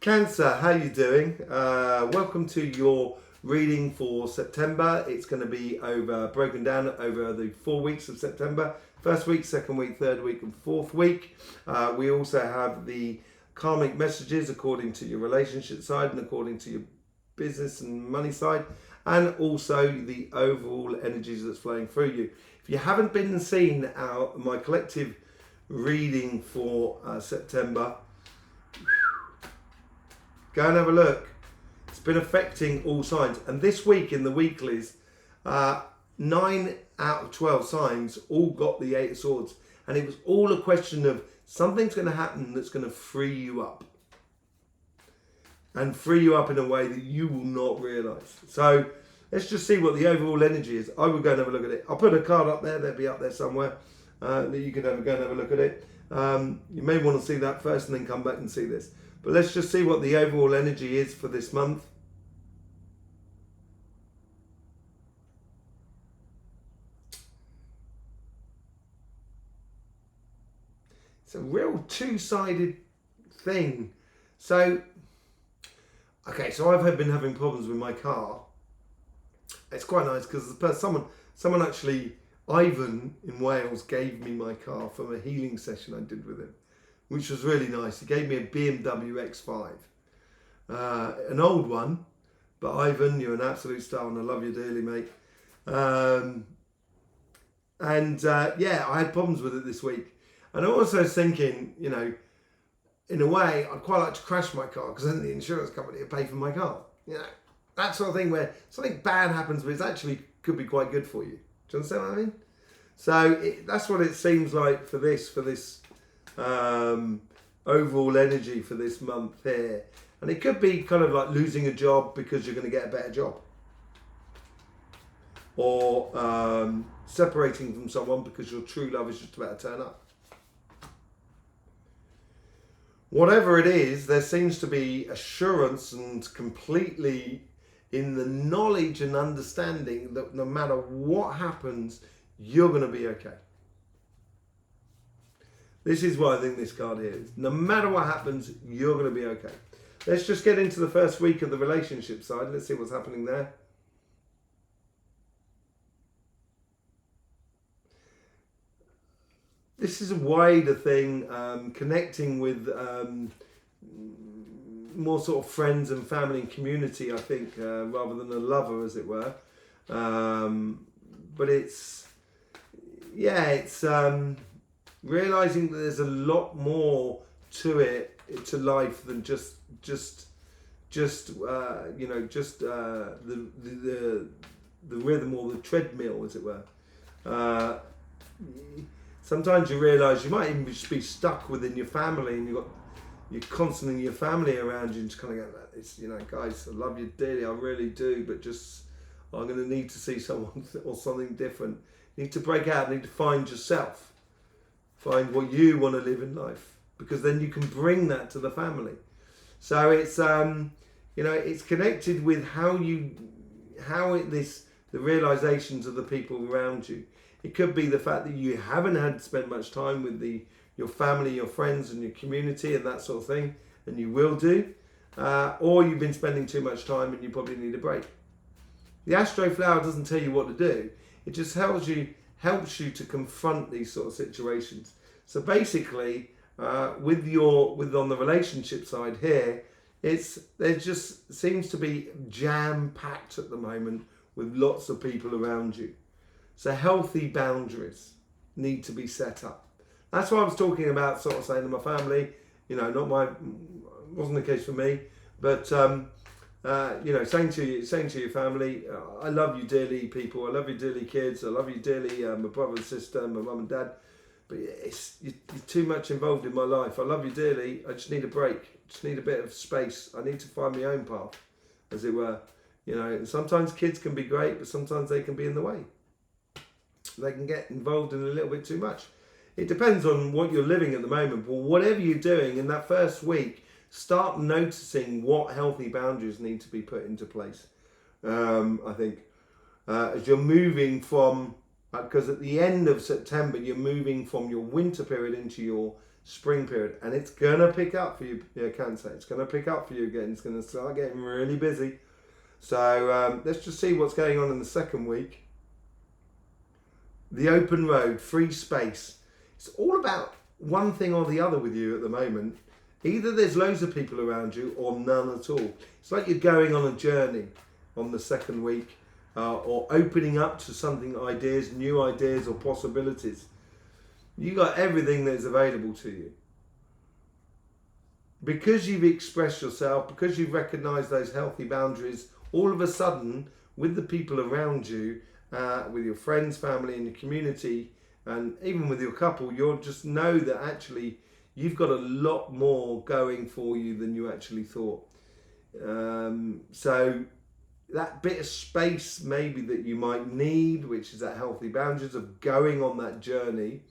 Cancer, how you doing? Welcome to your reading for September. It's going to be broken down over the 4 weeks of September. First week, second week, third week and fourth week. We also have the karmic messages according to your relationship side and according to your business and money side, and also the overall energies that's flowing through you. If you haven't been and seen my collective reading for September, go and have a look. It's been affecting all signs. And this week in the weeklies, 9 out of 12 signs all got the 8 of Swords. And it was all a question of something's going to happen that's going to free you up. And free you up in a way that you will not realise. So let's just see what the overall energy is. I will go and have a look at it. I'll put a card up there. They'll be up there somewhere. That you can go and have a look at it. You may want to see that first and then come back and see this. But let's just see what the overall energy is for this month. It's a real two-sided thing. So, okay, so I've been having problems with my car. It's quite nice because someone actually, Ivan in Wales, gave me my car from a healing session I did with him, which was really nice. He gave me a BMW X5, an old one, but Ivan, you're an absolute star and I love you dearly, mate. Yeah, I had problems with it this week. And I also was thinking, you know, in a way, I'd quite like to crash my car because then the insurance company would pay for my car. You know, that sort of thing where something bad happens, but it actually could be quite good for you. Do you understand what I mean? So that's what it seems like for this overall energy for this month here. And it could be kind of like losing a job because you're going to get a better job. Or separating from someone because your true love is just about to turn up. Whatever it is, there seems to be assurance and completely in the knowledge and understanding that no matter what happens, you're going to be okay. This is what I think this card here is. No matter what happens, you're going to be okay. Let's just get into the first week of the relationship side. Let's see what's happening there. This is a wider thing, connecting with more sort of friends and family and community, I think, rather than a lover, as it were. But it's realizing that there's a lot more to life than just the rhythm or the treadmill, as it were. Sometimes you realise you might even just be stuck within your family, and you're constantly your family around you, and just kind of go, "It's, you know, guys, I love you dearly, I really do, but just I'm going to need to see someone or something different. You need to break out, you need to find yourself, find what you want to live in life, because then you can bring that to the family." So it's it's connected with the realizations of the people around you. It could be the fact that you haven't spent much time with your family, your friends and your community and that sort of thing, and you will do. Or you've been spending too much time and you probably need a break. The Astroflower doesn't tell you what to do. It just helps you to confront these sort of situations. So basically, on the relationship side here, there just seems to be jam-packed at the moment with lots of people around you. So healthy boundaries need to be set up. That's why I was talking about sort of saying to my family, you know, wasn't the case for me, but saying to your family, I love you dearly, people. I love you dearly, kids. I love you dearly, my brother and sister, my mum and dad. But you're too much involved in my life. I love you dearly. I just need a break. I just need a bit of space. I need to find my own path, as it were. You know, and sometimes kids can be great, but sometimes they can be in the way. They can get involved in a little bit too much. It depends on what you're living at the moment, but whatever you're doing in that first week, start noticing what healthy boundaries need to be put into place. I think as you're moving from, because at the end of September, you're moving from your winter period into your spring period, and it's gonna pick up for you, Cancer. It's gonna pick up for you again. It's gonna start getting really busy. So let's just see what's going on in the second week. The open road, free space. It's all about one thing or the other with you at the moment. Either there's loads of people around you or none at all. It's like you're going on a journey on the second week, or opening up to something, ideas, new ideas or possibilities. You got everything that's available to you. Because you've expressed yourself, because you've recognized those healthy boundaries, all of a sudden, with the people around you, with your friends, family, and your community, and even with your couple, you'll just know that actually you've got a lot more going for you than you actually thought. So that bit of space maybe that you might need, which is that healthy boundaries of going on that journey,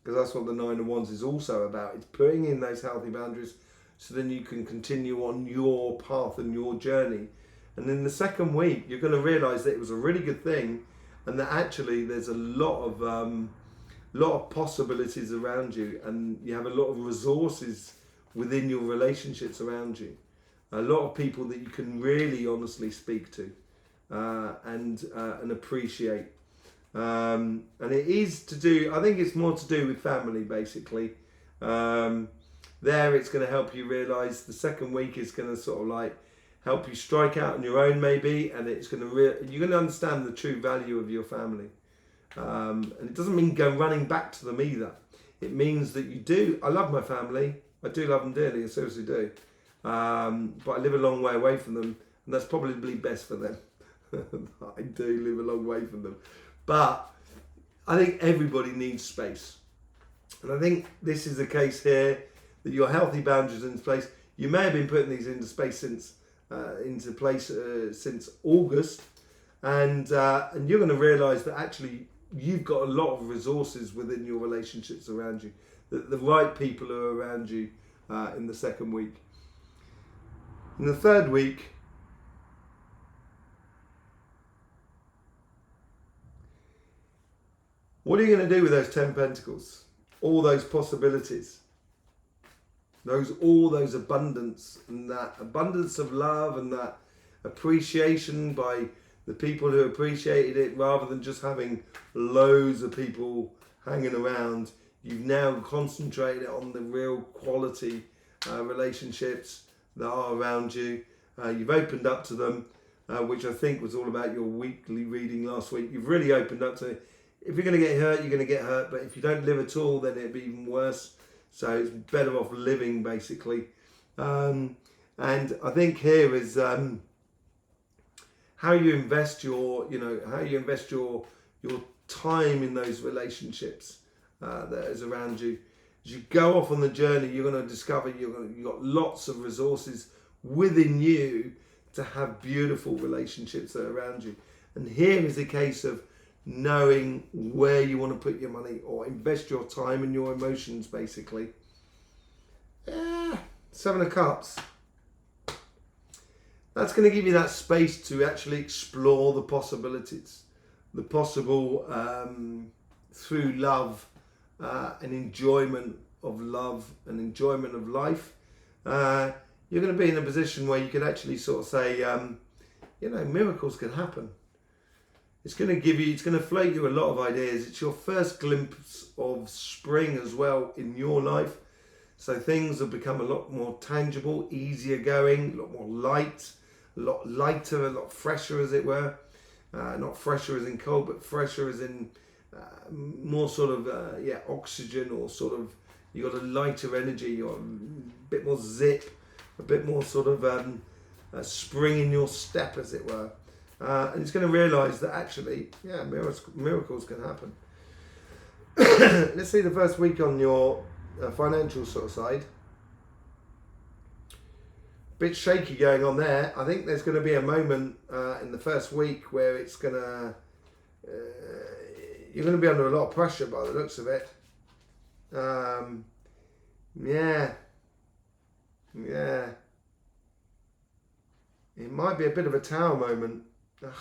because that's what the Nine of Wands is also about. It's putting in those healthy boundaries so then you can continue on your path and your journey. And in the second week, you're going to realize that it was a really good thing, and that actually there's a lot of possibilities around you, and you have a lot of resources within your relationships around you. A lot of people that you can really honestly speak to and appreciate. And it is to do, I think it's more to do with family, basically. There it's going to help you realise the second week is going to sort of like help you strike out on your own maybe, and it's going to you're going to understand the true value of your family. And it doesn't mean go running back to them either. It means that you do. I love my family. I do love them dearly. I seriously do. But I live a long way away from them, and that's probably best for them. I do live a long way from them. But I think everybody needs space. And I think this is the case here, that your healthy boundaries are in place. You may have been putting these into space since August, and you're going to realise that actually you've got a lot of resources within your relationships around you. The right people are around you in the second week. In the third week, what are you going to do with those 10 Pentacles? All those possibilities. All those abundance, and that abundance of love and that appreciation by the people who appreciated it, rather than just having loads of people hanging around. You've now concentrated on the real quality relationships that are around you. You've opened up to them, which I think was all about your weekly reading last week. You've really opened up to, if you're going to get hurt, you're going to get hurt, but if you don't live at all, then it'd be even worse. So it's better off living, basically. And I think here is how you invest your time in those relationships that is around you. As you go off on the journey, you're going to discover you've got lots of resources within you to have beautiful relationships that are around you. And here is a case of knowing where you want to put your money or invest your time and your emotions, basically. Seven of Cups. That's going to give you that space to actually explore the possibilities, the possible through love and enjoyment of love and enjoyment of life. You're going to be in a position where you can actually sort of say, miracles can happen. It's going to float you a lot of ideas. It's your first glimpse of spring as well in your life. So things have become a lot more tangible, easier going, a lot more light, a lot lighter, a lot fresher, as it were. Not fresher as in cold, but fresher as in more sort of, oxygen, or sort of, you've got a lighter energy, you're a bit more zip, a bit more sort of spring in your step, as it were. And it's going to realise that actually, miracles can happen. Let's see the first week on your financial sort of side. Bit shaky going on there. I think there's going to be a moment in the first week where it's going to, you're going to be under a lot of pressure by the looks of it. It might be a bit of a Tower moment. Ugh,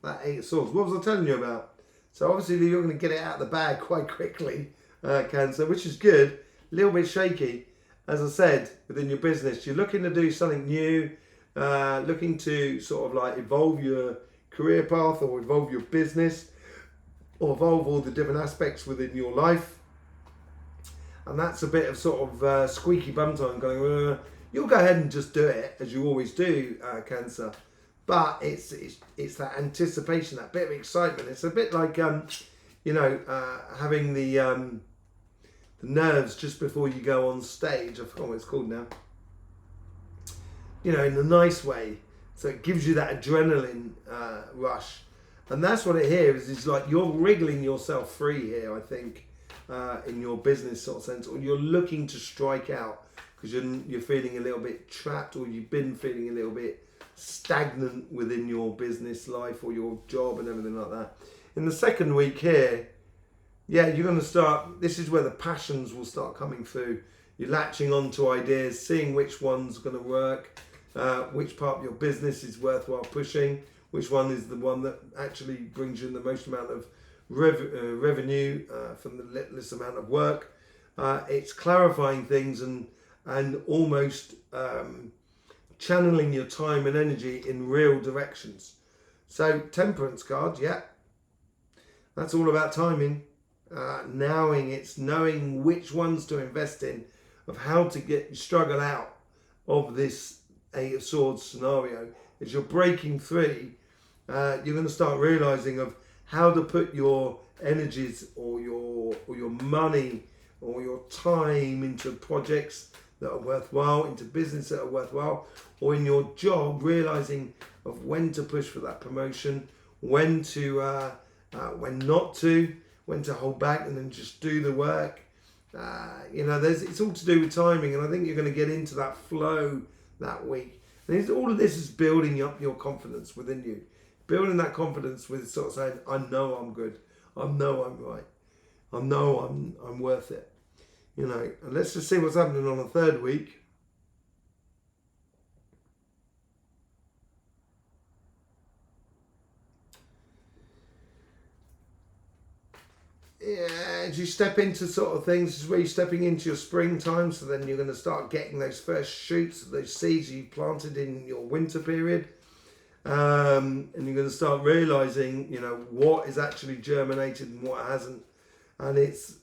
that Eight of Swords. What was I telling you about? So obviously you're going to get it out of the bag quite quickly, Cancer, which is good. a little bit shaky. As I said, within your business, you're looking to do something new, looking to sort of like evolve your career path or evolve your business or evolve all the different aspects within your life. And that's a bit of sort of squeaky bum time going, you'll go ahead and just do it as you always do, Cancer. But it's that anticipation, that bit of excitement. It's a bit like, having the nerves just before you go on stage. I forgot what it's called now. In a nice way. So it gives you that adrenaline rush. And that's what it here is. It's like you're wriggling yourself free here, I think, in your business sort of sense. Or you're looking to strike out because you're feeling a little bit trapped, or you've been feeling a little bit stagnant within your business life or your job and everything like that. In the second week here, you're going to start, this is where the passions will start coming through. You're latching on to ideas, seeing which one's going to work, which part of your business is worthwhile pushing, which one is the one that actually brings you in the most amount of revenue from the littlest amount of work. It's clarifying things and almost channeling your time and energy in real directions. So Temperance card, that's all about timing. Knowing which ones to invest in, of how to struggle out of this Eight of Swords scenario. As you're breaking free, you're going to start realizing of how to put your energies or your money or your time into projects that are worthwhile, into business that are worthwhile, or in your job, realizing of when to push for that promotion, when not to, when to hold back and then just do the work. It's all to do with timing, and I think you're going to get into that flow that week. And all of this is building up your confidence within you, building that confidence with sort of saying, I know I'm good, I know I'm right, I know I'm worth it. And let's just see what's happening on the third week. As you step into sort of things, this is where you're stepping into your springtime, so then you're going to start getting those first shoots, those seeds you planted in your winter period, and you're going to start realizing, what is actually germinated and what hasn't. And it's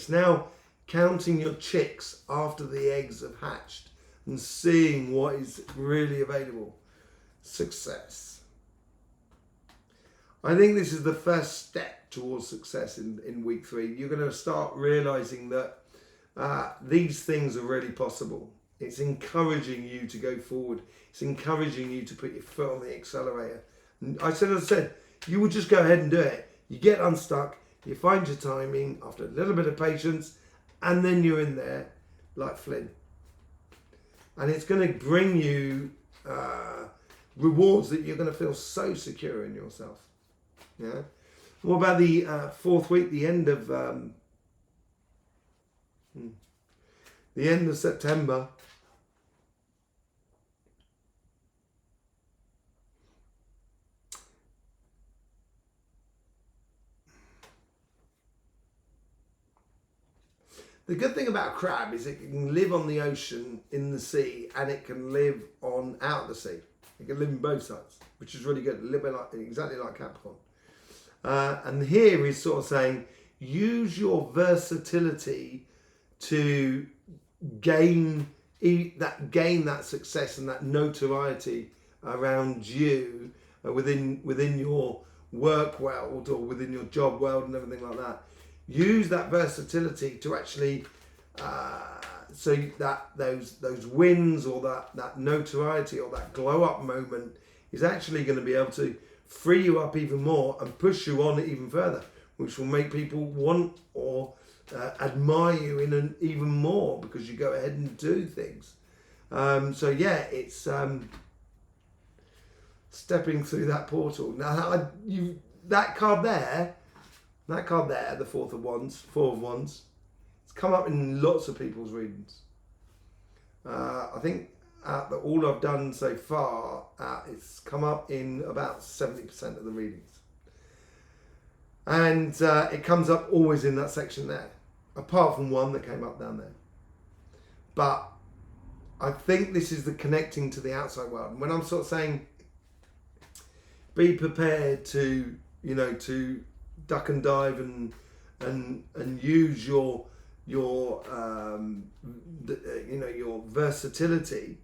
now counting your chicks after the eggs have hatched and seeing what is really available. Success. I think this is the first step towards success in week 3. You're going to start realizing that these things are really possible. It's encouraging you to go forward. It's encouraging you to put your foot on the accelerator. And as I said, you will just go ahead and do it. You get unstuck, you find your timing after a little bit of patience, and then you're in there like Flynn. And it's going to bring you rewards that you're going to feel so secure in yourself. Yeah. What about the fourth week, the end of September? The good thing about a crab is it can live on the ocean, in the sea, and it can live out of the sea. It can live in both sides, which is really good. A little bit exactly like Capricorn. And here he's sort of saying, use your versatility to gain that success and that notoriety around you within your work world or within your job world and everything like that. Use that versatility to actually so that those wins or that notoriety or that glow up moment is actually going to be able to free you up even more and push you on even further, which will make people want or admire you even more because you go ahead and do things. It's stepping through that portal. Now, that card there, the Four of Wands, it's come up in lots of people's readings. I think all I've done so far, it's come up in about 70% of the readings. And it comes up always in that section there. apart from one that came up down there. But I think this is the connecting to the outside world. And when I'm sort of saying, be prepared to, you know, to duck and dive and use your you know, your versatility,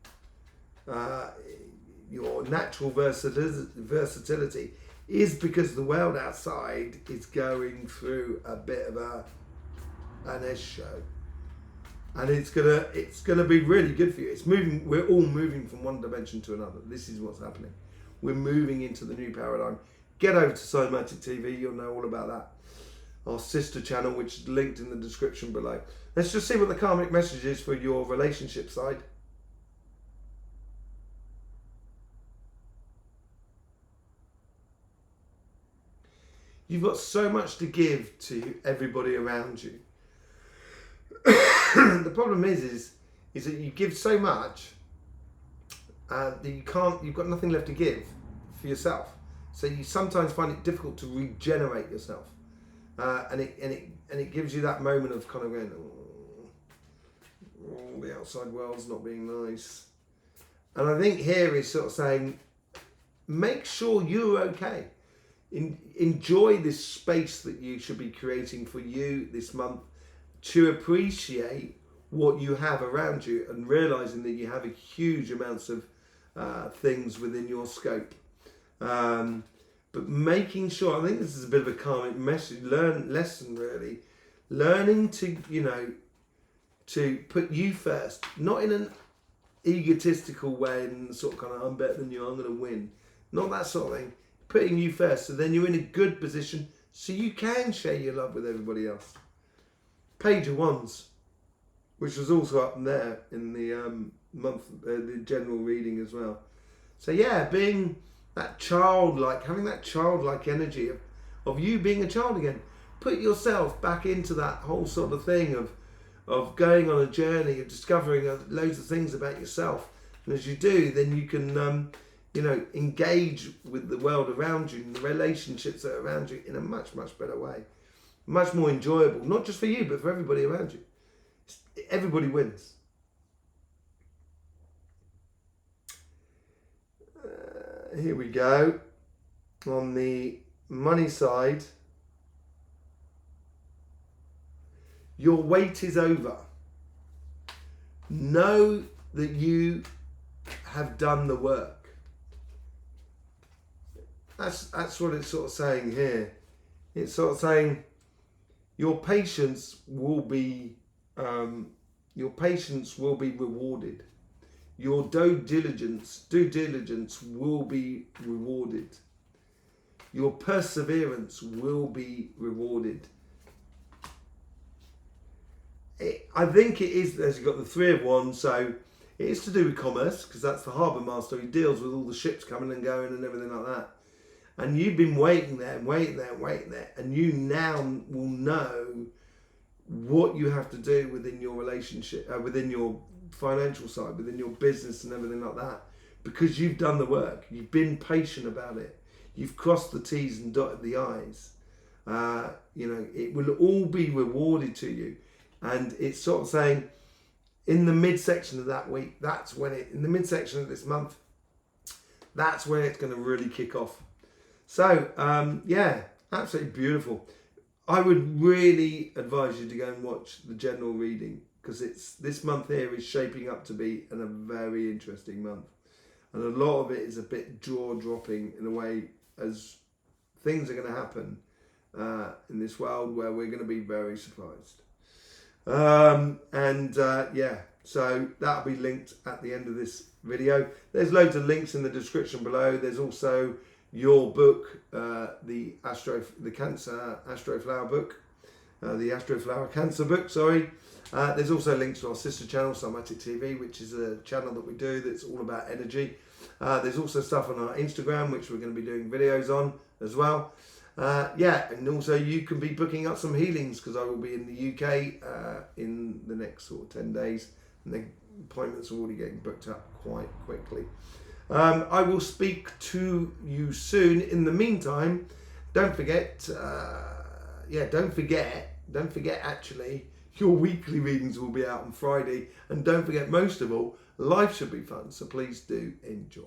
your natural versatility, is because the world outside is going through a bit of an S show, and it's gonna be really good for you. It's moving. We're all moving from one dimension to another. This is what's happening. We're moving into the new paradigm. Get over to Cymatic TV. You'll know all about that. Our sister channel, which is linked in the description below. Let's just see what the karmic message is for your relationship side. You've got so much to give to everybody around you. The problem is that you give so much that you've got nothing left to give for yourself. So you sometimes find it difficult to regenerate yourself. And it gives you that moment of kind of going, oh, the outside world's not being nice. And I think here is sort of saying, make sure you're okay. Enjoy this space that you should be creating for you this month, to appreciate what you have around you and realizing that you have a huge amounts of things within your scope. But making sure, I think this is a bit of a karmic message, lesson really, learning to, you know, to put you first, not in an egotistical way and sort of kind of, I'm better than you, I'm going to win. Not that sort of thing. Putting you first, so then you're in a good position so you can share your love with everybody else. Page of Wands, which was also up there in the the general reading as well. So yeah, being that childlike, having that childlike energy of you being a child again. Put yourself back into that whole sort of thing of going on a journey of discovering loads of things about yourself. And as you do, then you can you know, engage with the world around you and the relationships that are around you in a much, much better way. Much more enjoyable, not just for you, but for everybody around you. Everybody wins. Here we go. On the money side, your wait is over. Know that you have done the work. That's what it's sort of saying here. It's sort of saying your patience will be rewarded. Your due diligence will be rewarded. Your perseverance will be rewarded. I think it is, as you've got the Three of Wands, so it is to do with commerce, because that's the harbour master. He deals with all the ships coming and going and everything like that. And you've been waiting there, and you now will know what you have to do within your relationship, within your financial side, within your business and everything like that, because you've done the work. You've been patient about it. You've crossed the T's and dotted the I's. You know, it will all be rewarded to you. And it's sort of saying, in the midsection of that week, that's when in the midsection of this month, that's when it's going to really kick off. So, yeah, absolutely beautiful. I would really advise you to go and watch the general reading, because this month here is shaping up to be a very interesting month. And a lot of it is a bit jaw-dropping in a way, as things are going to happen in this world where we're going to be very surprised. Yeah, so that'll be linked at the end of this video. There's loads of links in the description below. There's also your book, the Astroflower book, the Astroflower Cancer book, sorry. There's also links to our sister channel, Cymatic TV, which is a channel that we do that's all about energy. There's also stuff on our Instagram, which we're going to be doing videos on as well. Yeah, and also you can be booking up some healings, because I will be in the UK in the next sort of 10 days, and the appointments are already getting booked up quite quickly. I will speak to you soon. In the meantime, don't forget actually, Your weekly readings will be out on Friday. And don't forget, most of all, life should be fun. So please do enjoy.